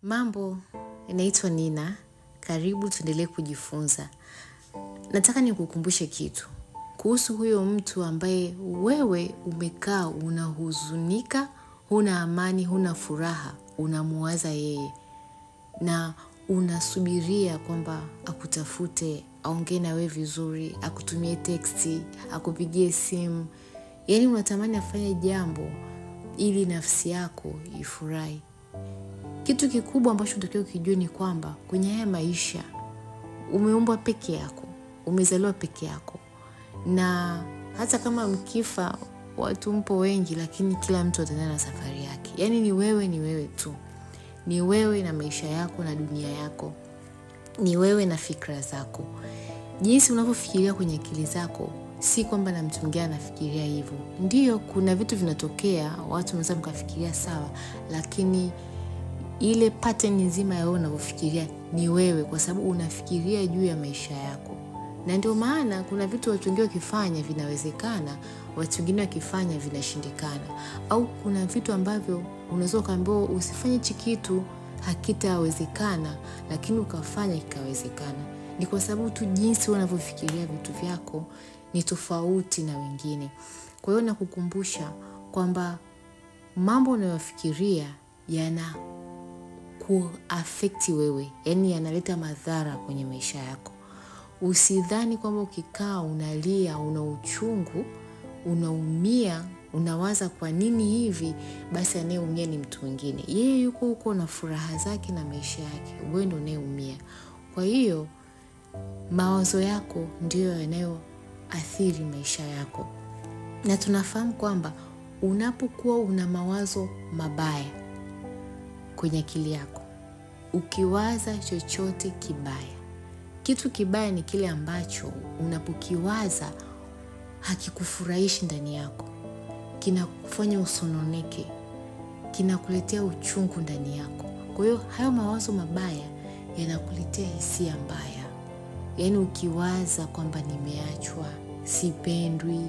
Mambo, naitwa Nina. Karibu tuendelee kujifunza. Nataka nikukumbushe kitu. Kuhusu huyo mtu ambaye wewe umekaa unahuzunika, huna amani, huna furaha, unamuwaza yeye. Na unasubiria kwamba akutafute, aongee na wewe vizuri, akutumie teksti, akupigie simu. Yaani unatamani afanye jambo ili nafsi yako ifurahi. Kitu kikubwa ambacho unatakiwa ukijue ni kwamba kwenye haya maisha umeumbwa peke yako, umezaliwa peke yako. Na hata kama mkifa watu mpo wengi, lakini kila mtu ataenda na safari yake. Yaani ni wewe tu. Ni wewe na maisha yako na dunia yako. Ni wewe na fikra zako. Jinsi unavyofikiria kwenye akili zako, si kwamba na mtu mwingine anafikiria hivyo. Ndiyo, kuna vitu vinatokea, watu wanaweza mkafikiria sawa, lakini ile pattern nzima ya wewe unavyofikiria ni wewe, kwa sababu unafikiria juu ya maisha yako. Na ndio maana kuna vitu watu wengine wakifanya vinawezekana, watu wengine wakifanya vinashindikana. Au kuna vitu ambavyo unaweza kuambiwa usifanye hichi kitu hakitawezekana, lakini ukafanya kikawezekana. Ni kwa sababu tu jinsi unavyofikiria vitu vyako ni tofauti na wengine. Kwa hiyo nakukumbusha kwamba mambo unayofikiria yana kuaffect wewe, yani yanaleta madhara kwenye maisha yako. Usidhani kwamba ukikaa unalia, una uchungu, unaumia, unawaza kwa nini hivi, basi anayeumia ni mtu mwingine. Yeye yuko huko na furaha zake na maisha yake, wewe ndio unayeumia. Kwa hiyo mawazo yako ndio yanayoathiri maisha yako. Na tunafahamu kwamba unapokuwa una mawazo mabaya kwenye akili yako, ukiwaza chochote kibaya. Kitu kibaya ni kile ambacho unapokiwaza hakikufurahishi ndani yako. Kinakufanya usononeke, kinakuletea uchungu ndani yako. Kwa hiyo hayo mawazo mabaya yanakuletea hisia mbaya. Yaani ukiwaza kwamba nimeachwa, sipendwi,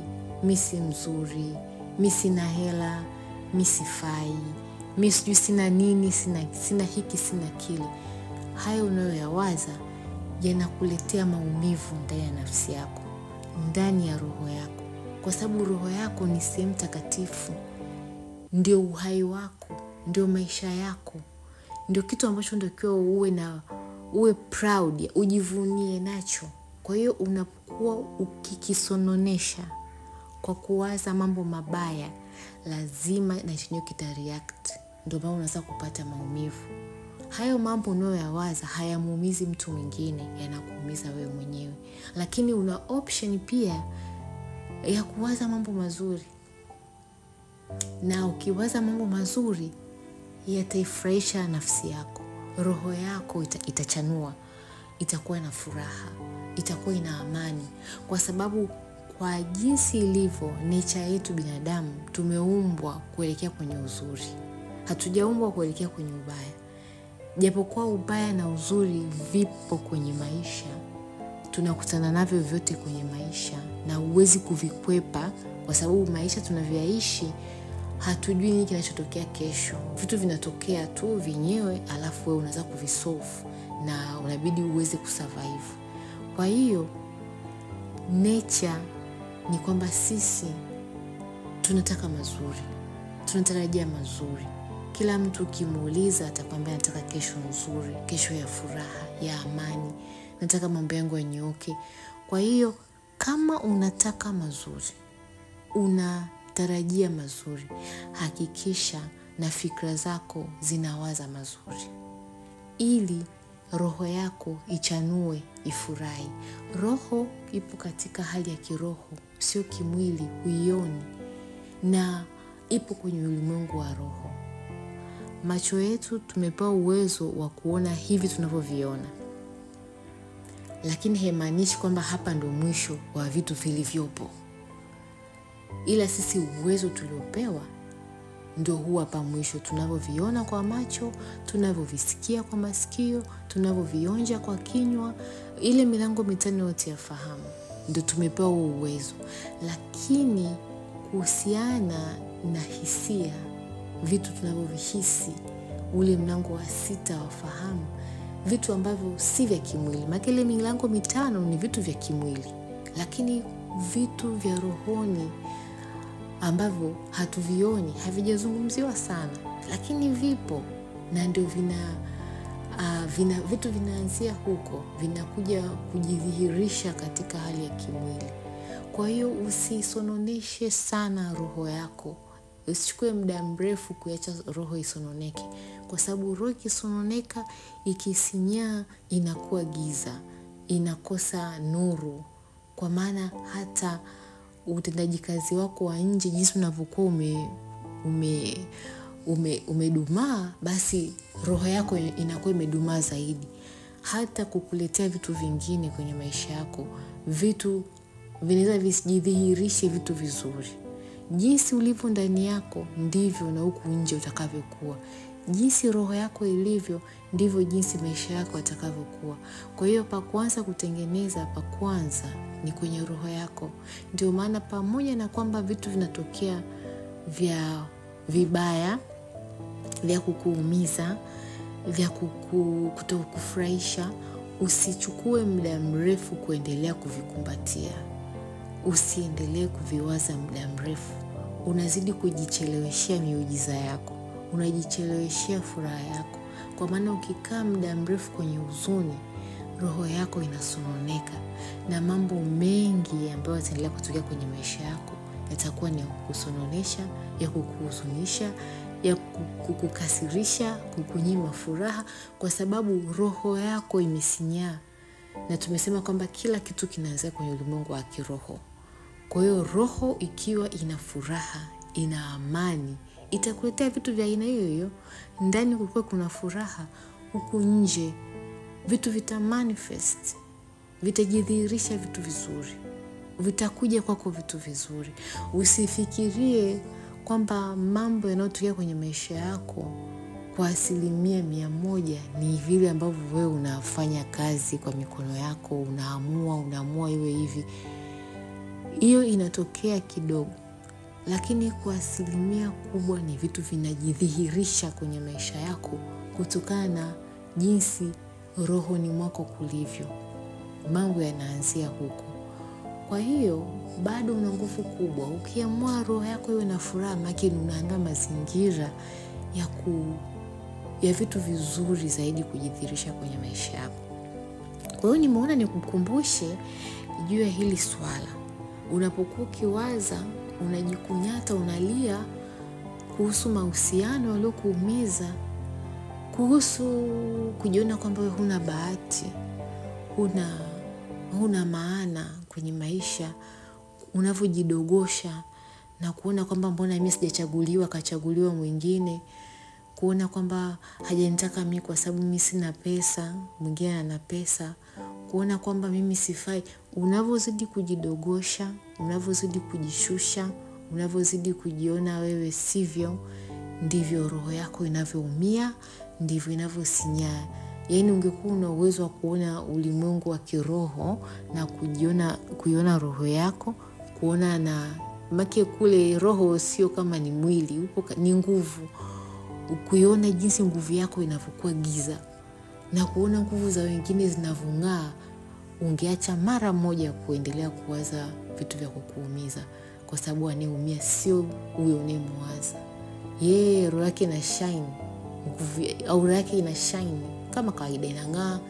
mimi si mzuri, mimi sina hela, mimi sifai, mimi sijui sina nini, sina hiki, sina kile. Hayo unayoyawaza yanakuletea maumivu ndani ya nafsi yako, ndani ya roho yako. Kwa sababu roho yako ni sehemu takatifu. Ndio uhai wako, ndio maisha yako. Ndio kitu ambacho ndio uwe proud, ujivunie nacho. Kwa hiyo unapokuwa ukikisononesha kwa kuwaza mambo mabaya, lazima na chenyewe kitareact. Ndio maana unaanza kupata maumivu. Hayo mambo unayoyawaza hayamuumizi mtu mwingine, yanakuumiza wewe mwenyewe. Lakini una option pia ya kuwaza mambo mazuri. Na ukiwaza mambo mazuri, yataifurahisha nafsi yako. Roho yako itachanua, itakuwa na furaha, itakuwa ina amani. Kwa sababu kwa jinsi ilivyo nature yetu binadamu, tumeumbwa kuelekea kwenye uzuri. Hatujaumbwa kuelekea kwenye ubaya. Japokuwa ubaya na uzuri vipo kwenye maisha, tunakutana navyo vyote kwenye maisha na huwezi kuvikwepa, kwa sababu maisha tunavyoishi hatujui nini kinachotokea kesho. Vitu vinatokea tu vyenyewe, alafu wewe unaanza kuvisolve na unabidi uweze kusurvive. Kwa hiyo nature ni kwamba sisi tunataka mazuri, tunatarajia mazuri. Kila mtu ukimuuliza atakwambia nataka kesho nzuri, kesho ya furaha, ya amani, nataka mambo yangu yanyooke. Kwa hiyo kama unataka mazuri, unatarajia mazuri, hakikisha na fikra zako zinawaza mazuri, ili roho yako ichanue, ifurahi. Roho ipo katika hali ya kiroho, sio kimwili, huioni, na ipo kwenye ulimwengu wa roho. Macho yetu tumepewa uwezo wa kuona hivi tunavyoviona, lakini haimaanishi kwamba hapa ndio mwisho wa vitu vilivyopo. Ila sisi uwezo tuliopewa ndio huu hapa mwisho. Tunavyoviona kwa macho, tunavyovisikia kwa masikio, tunavyovionja kwa kinywa, ile milango mitano yote ya fahamu ndio tumepewa uwezo. Lakini kuhusiana na hisia, vitu tunavyovihisi, ule mlango wa 6 wa fahamu, vitu ambavyo si vya kimwili. Maana ile milango 5 ni vitu vya kimwili, lakini vitu vya rohoni ambavyo hatuvioni, havijazungumziwa sana, lakini vipo, na ndio vitu vinaanzia huko, vinakuja kujidhihirisha katika hali ya kimwili. Kwa hiyo usisononeshe sana roho yako. Usichukue muda mrefu kuacha roho isononeke, kwa sababu roho ikisononeka, ikisinyaa, inakuwa giza, inakosa nuru. Kwa maana hata utendaji kazi wako wa nje, jinsi unavyokuwa umedumaa, basi roho yako inakuwa imedumaa zaidi. Hata kukuletea vitu vingine kwenye maisha yako, vitu vinaweza visijidhihirishe vitu vizuri. Jinsi ulivyo ndani yako ndivyo na huku nje utakavyokuwa. Jinsi roho yako ilivyo ndivyo jinsi maisha yako yatakavyokuwa. Kwa hiyo pa kwanza kutengeneza, pa kwanza ni kwenye roho yako. Ndio maana pamoja na kwamba vitu vinatokea vya vibaya, vya kukuumiza, vya kutokufurahisha, usichukue muda mrefu kuendelea kuvikumbatia. Usiendelee kuviwaza muda mrefu. Unazidi kujicheleweshea miujiza yako, unajicheleweshea furaha yako. Kwa maana ukikaa muda mrefu kwenye huzuni, roho yako inasononeka, na mambo mengi ambayo yataendelea kutokea kwenye maisha yako yatakuwa ni ya kukusononesha, ya kukuhuzunisha, ya kukukasirisha, kukunyima furaha, kwa sababu roho yako imesinyaa. Na tumesema kwamba kila kitu kinaanzia kwenye ulimwengu wa kiroho. Kwa hiyo roho ikiwa ina furaha, ina amani, itakuletea vitu vya aina hiyo. Ndani kulikuwa kuna furaha, huku nje vitu vitamanifest, vitajidhihirisha vitu vizuri, vitakuja kwako vitu vizuri. Usifikirie kwamba mambo yanayotokea kwenye maisha yako kwa 100% ni vile ambavyo wewe unafanya kazi kwa mikono yako, unaamua iwe hivi. Hiyo inatokea kidogo, lakini kwa 100% ni vitu vinajidhihirisha kwenye maisha yako kutokana na jinsi rohoni mwako kulivyo. Mambo yanaanzia huko. Kwa hiyo bado una nguvu kubwa. Ukiamua roho yako iwe na furaha, makini unaandaa mazingira ya vitu vizuri zaidi kujidhihirisha kwenye maisha yako. Kwa hiyo nimeona nikukumbushe juu ya hili swala. Unapokuwa ukiwaza, unajikunyata, unalia kuhusu mahusiano yaliyokuumiza, kuhusu kujiona kwamba wewe huna bahati, huna maana kwenye maisha, unavyojidogosha na kuona kwamba mbona mimi sijachaguliwa, kachaguliwa mwingine, kuona kwamba hajanitaka mimi kwa sababu mimi sina pesa, mwingine ana pesa, kuona kwamba mimi sifai. Unavyozidi kujidogosha, unavyozidi kujishusha, unavyozidi kujiona wewe sivyo, ndivyo roho yako inavyoumia, ndivyo inavyosinyaa. Yaani ungekuwa una uwezo wa kuona ulimwengu wa kiroho na kuiona roho yako, kuona na make kule roho sio kama ni mwili, upo ni nguvu. Kuiona jinsi nguvu yako inavyokuwa giza na kuona nguvu za wengine zinavong'aa, ungeacha mara moja kuendelea kuwaza vitu vya kukuumiza, kwa sababu anayeumia sio huyo unayemwaza. Yeye roho yake ina shine, nguvu aura yake ina shine kama kawaida, inang'aa,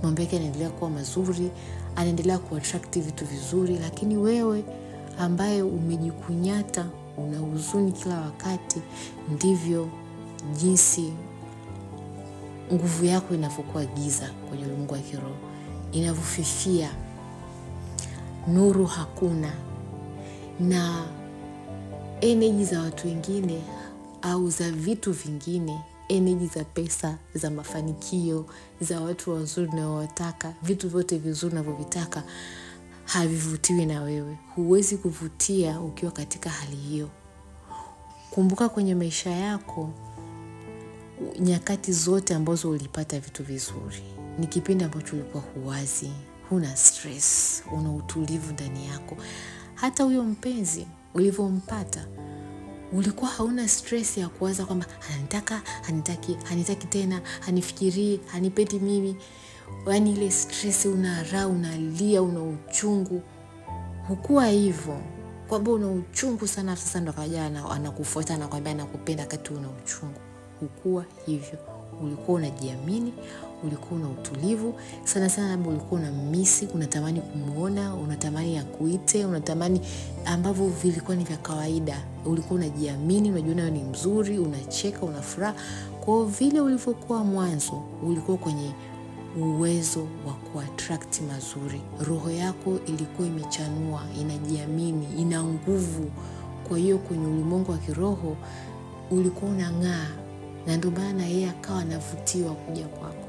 mambo yake yanaendelea kuwa mazuri, anaendelea kuattract vitu vizuri. Lakini wewe ambaye umejikunyata, una huzuni kila wakati, ndivyo jinsi nguvu yako inavyokuwa giza kwenye ulimwengu wa kiroho, inavyofifia, nuru hakuna, na energy za watu wengine au za vitu vingine, energy za pesa, za mafanikio, za watu wazuri na wataka, vitu vyote vizuri unavyovitaka havivutiwi na wewe. Huwezi kuvutia ukiwa katika hali hiyo. Kumbuka kwenye maisha yako, nyakati zote ambazo ulipata vitu vizuri, ni kipindi ambacho ulikuwa huwazi, huna stress, una utulivu ndani yako. Hata huyo mpenzi ulivyompata, ulikuwa hauna stress ya kuwaza kwamba ananitaka, hanitaki tena, hanifikirii, hanipendi mimi. Yaani ile stress, unaraa, unalia, una uchungu. Hukua hivyo. Kwamba una uchungu sana, sasa ndo akaja anakufuata anakuambia anakupenda wakati una uchungu. Hukua hivyo. Ulikuwa unajiamini, ulikuwa una utulivu. Sana sana labda ulikuwa unamisi, unatamani kumuona, unatamani akuite, unatamani ambavyo vilikuwa ni vya kawaida. Ulikuwa unajiamini, unajiona wewe ni mzuri, unacheka, unafuraha. Kwa vile ulivyokuwa mwanzo, ulikuwa kwenye uwezo wa kuattract mazuri. Roho yako ilikuwa imechanua, inajiamini, ina nguvu. Kwa hiyo kwenye ulimwengu wa kiroho ulikuwa unang'aa, na ndio maana yeye akawa anavutiwa kuja kwako.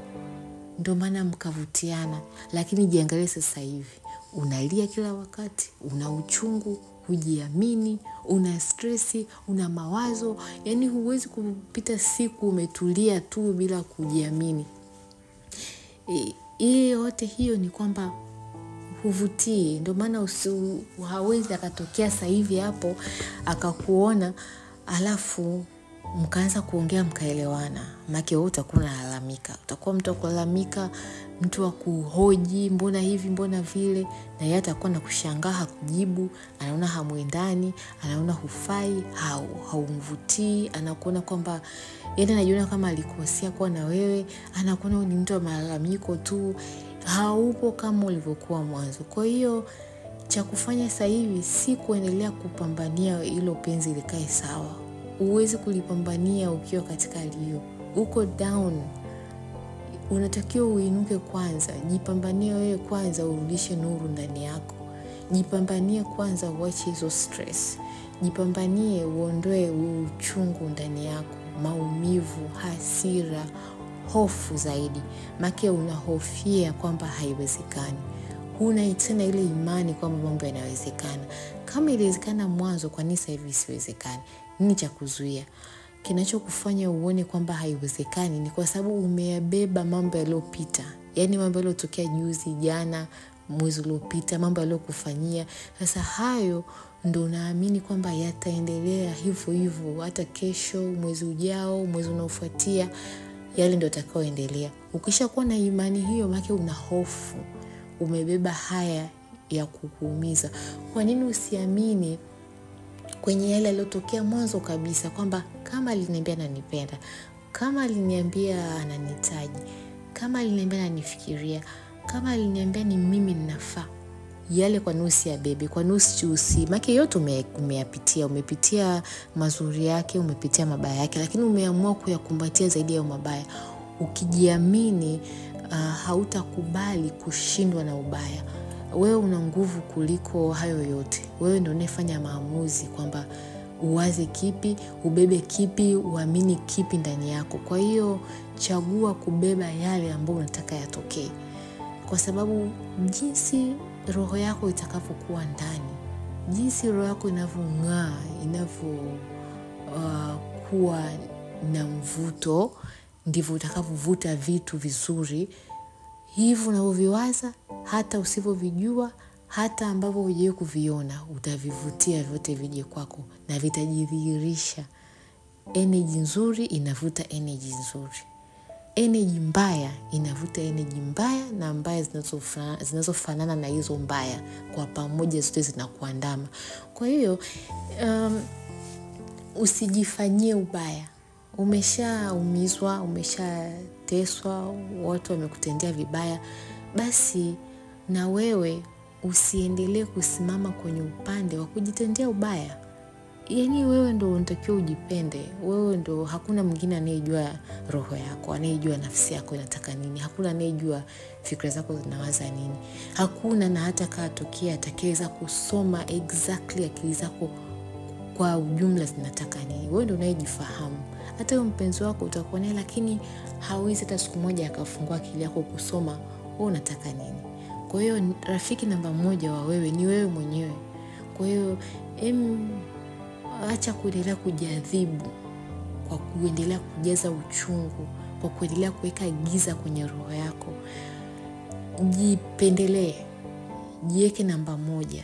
Ndio maana mkavutiana. Lakini jiangalie sasa hivi, unalia kila wakati, una uchungu, hujiamini, una stressi, una mawazo. Yaani huwezi kupita siku umetulia tu bila kujiamini. Ile yote hiyo ni kwamba huvutii. Ndio maana hawezi akatokea sasa hivi hapo akakuona alafu mkaanza kuongea mkaelewana. Maana wewe utakuwa unalalamika. Utakuwa mtu wa kulalamika, mtu wa kuhoji, mbona hivi, mbona vile, na yeye atakuwa na kushangaa, hakujibu, anaona hamuendani, anaona hufai, haumvutii, anakuona kwamba yeye anajiona kama alikosea kwa na wewe, anakuona ni mtu wa malalamiko tu, haupo kama ulivyokuwa mwanzo. Kwa hiyo cha kufanya sasa hivi si kuendelea kupambania hilo penzi likae sawa. Huwezi kulipambania ukiwa katika hali hiyo. Uko down. Unatakiwa uinuke kwanza. Jipambanie wewe kwanza, urudishe nuru ndani yako. Jipambanie kwanza uache hizo stress. Jipambanie uondoe uchungu ndani yako, maumivu, hasira, hofu zaidi. Maana unahofia kwamba haiwezekani. Huna tena ile imani kwamba mambo yanawezekana. Kama iliwezekana mwanzo, kwa nini sasa hivi siwezekani? Nini cha kuzuia? Kinachokufanya uone kwamba haiwezekani ni kwa sababu umeyabeba mambo yaliyopita. Yaani mambo yaliyotokea juzi, jana, mwezi uliopita, mambo yaliyokufanyia. Sasa hayo ndo naamini kwamba yataendelea hivyo hivyo hata kesho, mwezi ujao, mwezi unaofuatia, yale ndo yatakayoendelea. Ukishakuwa na imani hiyo, maana una hofu. Umebeba haya ya kukuumiza. Kwa nini usiamini kwenye yale yaliyotokea mwanzo kabisa kwamba kama aliniambia ananipenda, kama aliniambia ananihitaji, kama aliniambia ananifikiria, kama aliniambia ni mimi ninafaa, yale kwa nusu ya bebe, kwa nusu maana yote umeyapitia, umepitia mazuri yake, umepitia mabaya yake, lakini umeamua kuyakumbatia zaidi ya mabaya. Ukijiamini, hautakubali kushindwa na ubaya. Wewe una nguvu kuliko hayo yote. Wewe ndio unayefanya maamuzi kwamba uwaze kipi, ubebe kipi, uamini kipi ndani yako. Kwa hiyo chagua kubeba yale ambayo unataka yatokee. Kwa sababu jinsi roho yako itakavyokuwa ndani, jinsi roho yako inavyong'aa, kuwa na mvuto, ndivyo utakavyovuta vitu vizuri. Hivyo unavyoviwaza, hata usivyovijua, hata ambavyo hujawahi kuviona, utavivutia vyote vije kwako na vitajidhihirisha. Energy nzuri inavuta energy nzuri. Energy mbaya inavuta energy mbaya, na mbaya zinazofanana na hizo mbaya kwa pamoja zote zinakuandama. Kwa hiyo usijifanyie ubaya. Umeshaumizwa, umeshateswa, watu wamekutendea vibaya, basi na wewe usiendelee kusimama kwenye upande wa kujitendea ubaya. Yaani wewe ndo unatakiwa ujipende. Wewe ndo, hakuna mwingine anayejua roho yako, anayejua nafsi yako inataka nini. Hakuna anayejua fikra zako zinawaza nini. Hakuna, na hata katokea atakayeweza kusoma exactly akili zako kwa ujumla zinataka nini. Wewe ndo unayejifahamu. Hata huyo mpenzi wako utakuwa naye, lakini hawezi hata siku moja akafungua akili yako kusoma wewe unataka nini. Kwa hiyo rafiki namba 1 wa wewe ni wewe mwenyewe. Kwa hiyo acha kuendelea kujiadhibu kwa kuendelea kujaza uchungu, kwa kuendelea kuweka giza kwenye roho yako. Jipendelee, jiweke namba 1.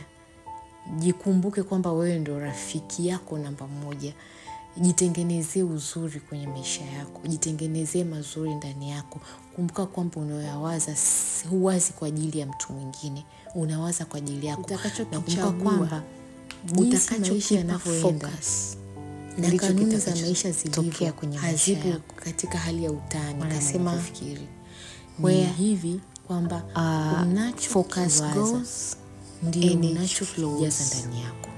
jikumbuke kwamba wewe ndo rafiki yako namba moja. Jitengenezee uzuri kwenye maisha yako, jitengenezee mazuri ndani yako. Kumbuka kwamba unayowaza huwazi kwa ajili ya mtu mwingine, unawaza kwa ajili yako. Utakachokichagua kwamba utakachokipa focus na kanuni za maisha zilitokea kwenye maisha yako katika hali ya utani. Wanasema kufikiri hivi kwamba unacho focus goes ndio unachojaza ndani yako.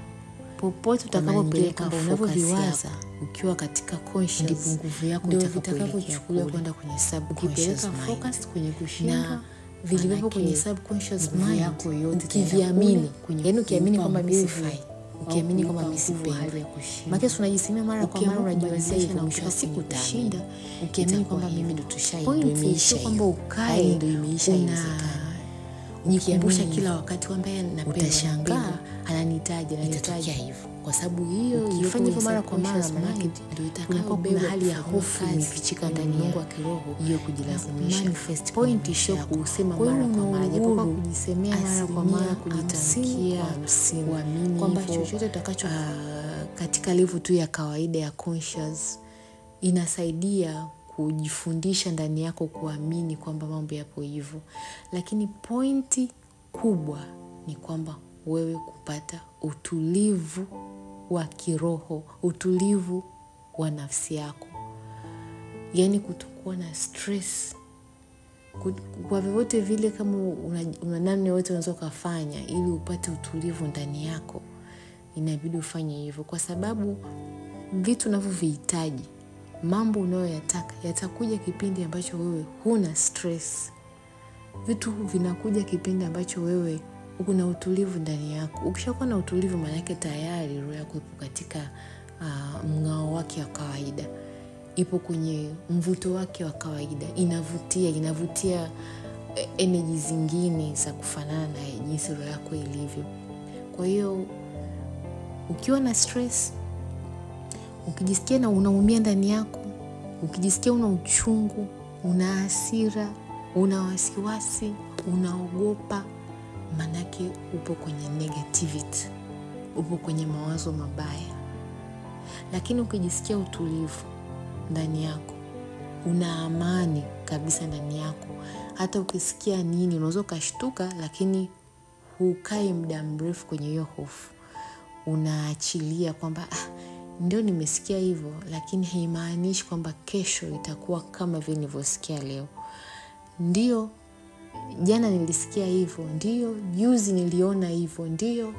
Popote utakapopeleka unavyoviwaza ukiwa katika conscious, ndipo nguvu yako itakapochukuliwa kwenda kwenye subconscious mind. Focus kwenye kushinda vilivyopo kwenye subconscious mind yako yote, ukiviamini, yaani ukiamini kwamba mimi sifai, ukiamini kwamba mimi sipendi. Maana unajisemea mara kwa mara, unajiwazesha na mwisho wa siku utashinda, ukiamini kwamba mimi ndo imeisha, kwamba ukae ndio imeisha. Nikumbusha kila wakati kwamba utashangaa ananihitaji hivyo, kwa sababu hiyo ifanye hivyo mara kwa mara, maana ndio itakayobeba hali ya hofu imefichika ndani yako wa kiroho, hiyo kujilazimisha. Manifest point sio kusema mara kwa mara, japo kwa kujisemea mara kwa mara, kujitamkia, kuamini kwamba chochote utakacho katika level tu ya kawaida ya conscious inasaidia kujifundisha ndani yako kuamini kwamba mambo yapo hivyo. Lakini pointi kubwa ni kwamba wewe kupata utulivu wa kiroho, utulivu wa nafsi yako. Yaani kutokuwa na stress. Kwa vyovyote vile, kama una namna yote unaweza kufanya ili upate utulivu ndani yako, inabidi ufanye hivyo, kwa sababu vitu unavyovihitaji, mambo unayoyataka yatakuja kipindi ambacho wewe huna stress. Vitu vinakuja kipindi ambacho wewe uko na utulivu ndani yako. Ukishakuwa na utulivu, maana yake tayari roho yako ipo katika mngao wake wa kawaida, ipo kwenye mvuto wake wa kawaida, inavutia energy zingine za kufanana na jinsi roho yako ilivyo. Kwa hiyo ukiwa na stress, ukijisikia na unaumia ndani yako, ukijisikia una uchungu, una hasira, una wasiwasi, unaogopa, manake upo kwenye negativity, upo kwenye mawazo mabaya. Lakini ukijisikia utulivu ndani yako, una amani kabisa ndani yako, hata ukisikia nini unaweza ukashtuka, lakini hukai muda mrefu kwenye hiyo hofu. Unaachilia kwamba ndio nimesikia hivyo, lakini haimaanishi kwamba kesho itakuwa kama vile nilivyosikia leo. Ndio jana nilisikia hivyo, ndio juzi niliona hivyo, ndio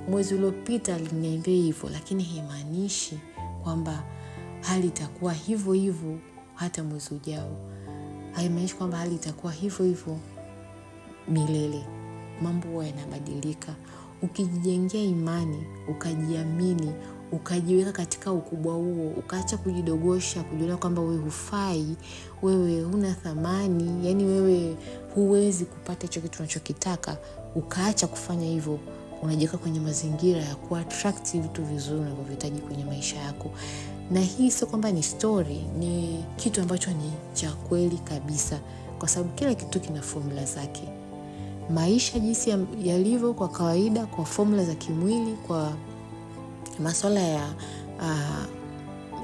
mwezi uliopita aliniambia hivyo, lakini haimaanishi kwamba hali itakuwa hivyo hivyo hata mwezi ujao. Haimaanishi kwamba hali itakuwa hivyo hivyo milele. Mambo huwa yanabadilika. Ukijijengea imani, ukajiamini, ukajiweka katika ukubwa huo, ukaacha kujidogosha, kujiona kwamba wewe hufai, wewe huna thamani, yani wewe huwezi kupata hicho kitu unachokitaka, ukaacha kufanya hivyo, unajiweka kwenye mazingira ya kuattract vitu vizuri unavyohitaji kwenye maisha yako. Na hii sio kwamba ni story, ni kitu ambacho ni cha kweli kabisa, kwa sababu kila kitu kina formula zake. Maisha jinsi yalivyo kwa kawaida, kwa formula za kimwili, kwa masuala ya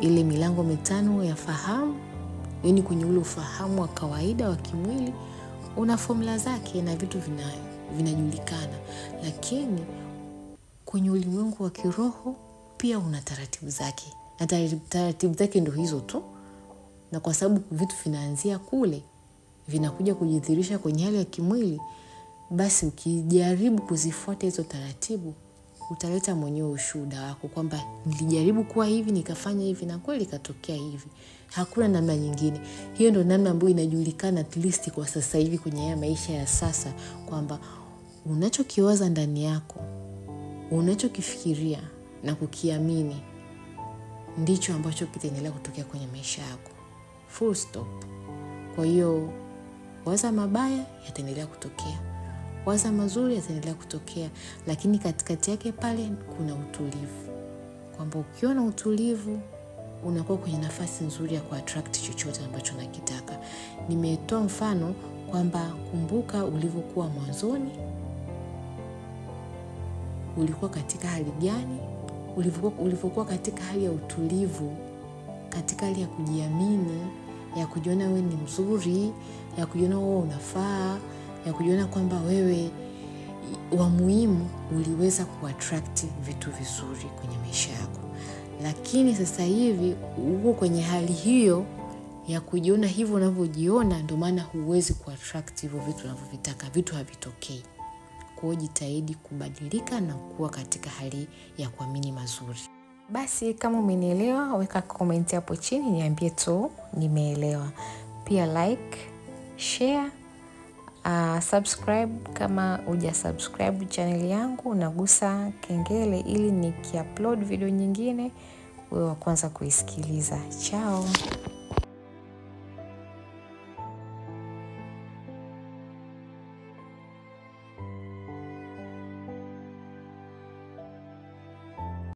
ile milango mitano ya fahamu, yani kwenye ule ufahamu wa kawaida wa kimwili, una formula zake na vitu vinajulikana. Lakini kwenye ulimwengu wa kiroho pia una taratibu zake, na taratibu zake ndio hizo tu. Na kwa sababu vitu vinaanzia kule, vinakuja kujidhihirisha kwenye hali ya kimwili, basi ukijaribu kuzifuata hizo taratibu, utaleta mwenyewe ushuhuda wako kwamba nilijaribu kuwa hivi, nikafanya hivi, na kweli katokea hivi. Hakuna namna nyingine. Hiyo ndio namna ambayo inajulikana at least kwa sasa hivi kwenye haya maisha ya sasa, kwamba unachokiwaza ndani yako, unachokifikiria na kukiamini, ndicho ambacho kitaendelea kutokea kwenye maisha yako. Full stop. Kwa hiyo waza mabaya yataendelea kutokea, waza mazuri yataendelea kutokea, lakini katikati yake pale kuna utulivu. Kwamba ukiwa na utulivu, unakuwa kwenye nafasi nzuri ya kuattract chochote ambacho unakitaka. Nimetoa mfano kwamba kumbuka ulivyokuwa mwanzoni, ulikuwa katika hali gani, ulivyokuwa katika hali ya utulivu, katika hali ya kujiamini, ya kujiona wewe ni mzuri, ya kujiona wewe unafaa, ya kujiona kwamba wewe wa muhimu, uliweza kuattract vitu vizuri kwenye maisha yako. Lakini sasa hivi uko kwenye hali hiyo ya kujiona hivyo unavyojiona, ndio maana huwezi kuattract hivyo vitu unavyovitaka, vitu havitokei. Kwa hiyo jitahidi kubadilika na kuwa katika hali ya kuamini mazuri. Basi kama umenielewa, weka comment hapo chini niambie tu nimeelewa. Pia like, share, subscribe kama hujasubscribe channel yangu, nagusa kengele ili nikiupload video nyingine wewe wa kwanza kuisikiliza. Ciao.